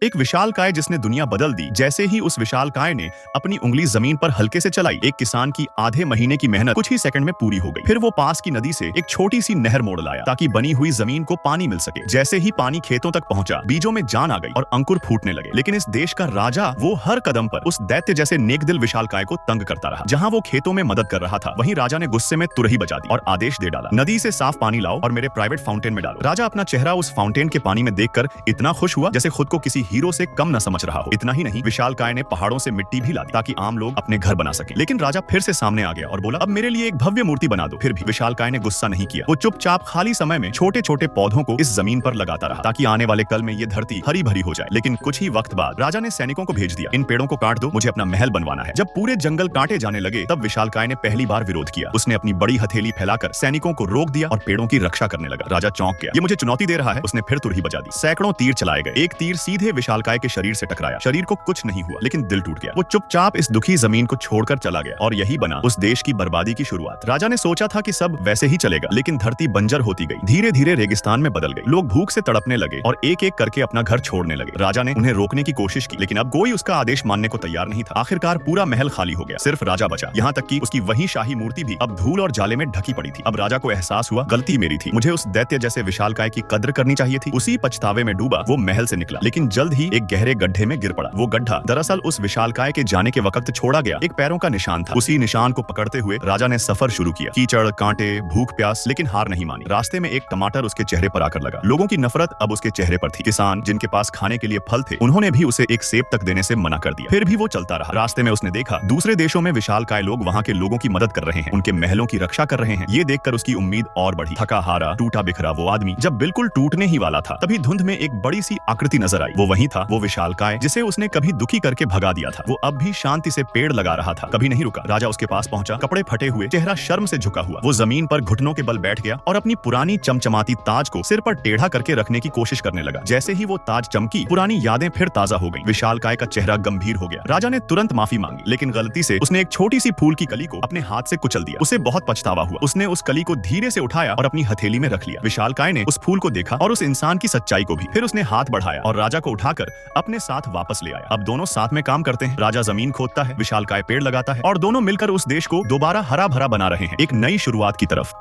एक विशालकाय जिसने दुनिया बदल दी। जैसे ही उस विशालकाय ने अपनी उंगली जमीन पर हल्के से चलाई, एक किसान की आधे महीने की मेहनत कुछ ही सेकंड में पूरी हो गई। फिर वो पास की नदी से एक छोटी सी नहर मोड़ लाया ताकि बनी हुई जमीन को पानी मिल सके। जैसे ही पानी खेतों तक पहुंचा, बीजों में जान आ गई और अंकुर फूटने लगे। लेकिन इस देश का राजा वो हर कदम पर उस दैत्य जैसे नेकदिल विशालकाय को तंग करता रहा। जहां वो खेतों में मदद कर रहा था, वहीं राजा ने गुस्से में तुरही बजा दी और आदेश दे डाला, नदी से साफ पानी लाओ और मेरे प्राइवेट फाउंटेन में डालो। राजा अपना चेहरा उस फाउंटेन के पानी में देखकर इतना खुश हुआ जैसे खुद को किसी हीरो से कम न समझ रहा हो। इतना ही नहीं, विशालकाय ने पहाड़ों से मिट्टी भी ला दी ताकि आम लोग अपने घर बना सकें। लेकिन राजा फिर से सामने आ गया और बोला, अब मेरे लिए एक भव्य मूर्ति बना दो। फिर भी विशालकाय ने गुस्सा नहीं किया। वो चुपचाप खाली समय में छोटे छोटे पौधों को इस जमीन पर लगाता रहा ताकि आने वाले कल में ये धरती हरी भरी हो जाए। लेकिन कुछ ही वक्त बाद राजा ने सैनिकों को भेज दिया, इन पेड़ों को काट दो, मुझे अपना महल बनवाना है। जब पूरे जंगल काटे जाने लगे, तब विशालकाय ने पहली बार विरोध किया। उसने अपनी बड़ी हथेली फैलाकर सैनिकों को रोक दिया और पेड़ों की रक्षा करने लगा। राजा चौंक गया, ये मुझे चुनौती दे रहा है। उसने फिर तुरही बजा दी। सैकड़ों तीर चलाए गए। एक तीर सीधे विशालकाय के शरीर से टकराया। शरीर को कुछ नहीं हुआ, लेकिन दिल टूट गया। वो चुपचाप इस दुखी जमीन को छोड़कर चला गया और यही बना उस देश की बर्बादी की शुरुआत। राजा ने सोचा था कि सब वैसे ही चलेगा, लेकिन धरती बंजर होती गई, धीरे धीरे रेगिस्तान में बदल गई। लोग भूख से तड़पने लगे और एक एक करके अपना घर छोड़ने लगे। राजा ने उन्हें रोकने की कोशिश की, लेकिन अब कोई उसका आदेश मानने को तैयार नहीं था। आखिरकार पूरा महल खाली हो गया, सिर्फ राजा बचा। यहाँ तक कि उसकी वही शाही मूर्ति भी अब धूल और जाले में ढकी पड़ी थी। अब राजा को एहसास हुआ, गलती मेरी थी, मुझे उस दैत्य जैसे विशालकाय की कद्र करनी चाहिए थी। उसी पछतावे में डूबा वो महल से निकला, लेकिन जल्द ही एक गहरे गड्ढे में गिर पड़ा। वो गड्ढा दरअसल उस विशालकाय के जाने के वक्त छोड़ा गया एक पैरों का निशान था। उसी निशान को पकड़ते हुए राजा ने सफर शुरू किया। कीचड़, कांटे, भूख प्यास, लेकिन हार नहीं मानी। रास्ते में एक टमाटर उसके चेहरे पर आकर लगा। लोगों की नफरत अब उसके चेहरे पर थी। किसान जिनके पास खाने के लिए फल थे, उन्होंने भी उसे एक सेब तक देने से मना कर दिया। फिर भी वो चलता रहा। रास्ते में उसने देखा, दूसरे देशों में विशालकाय लोग वहाँ के लोगों की मदद कर रहे हैं, उनके महलों की रक्षा कर रहे हैं। ये देखकर उसकी उम्मीद और बढ़ी। थका हारा, टूटा बिखरा वो आदमी जब बिल्कुल टूटने ही वाला था, तभी धुंध में एक बड़ी सी आकृति नजर आई। वो वही था, वो विशालकाय जिसे उसने कभी दुखी करके भगा दिया था। वो अब भी शांति से पेड़ लगा रहा था, कभी नहीं रुका। राजा उसके पास पहुंचा, कपड़े फटे हुए, चेहरा शर्म से झुका हुआ। वो जमीन पर घुटनों के बल बैठ गया और अपनी पुरानी चमचमाती ताज को सिर पर टेढ़ा करके रखने की कोशिश करने लगा। जैसे ही वो ताज चमकी, पुरानी यादें फिर ताजा हो गईं। विशालकाय का चेहरा गंभीर हो गया। राजा ने तुरंत माफी मांगी, लेकिन गलती से उसने एक छोटी सी फूल की कली को अपने हाथ से कुचल दिया। उसे बहुत पछतावा हुआ। उसने उस कली को धीरे से उठाया और अपनी हथेली में रख लिया। विशालकाय ने उस फूल को देखा और उस इंसान की सच्चाई को भी। फिर उसने हाथ बढ़ाया और राजा को उठाकर अपने साथ वापस ले आया। अब दोनों साथ में काम करते हैं। राजा जमीन खोदता है, विशालकाय पेड़ लगाता है और दोनों मिलकर उस देश को दोबारा हरा भरा बना रहे हैं, एक नई शुरुआत की तरफ।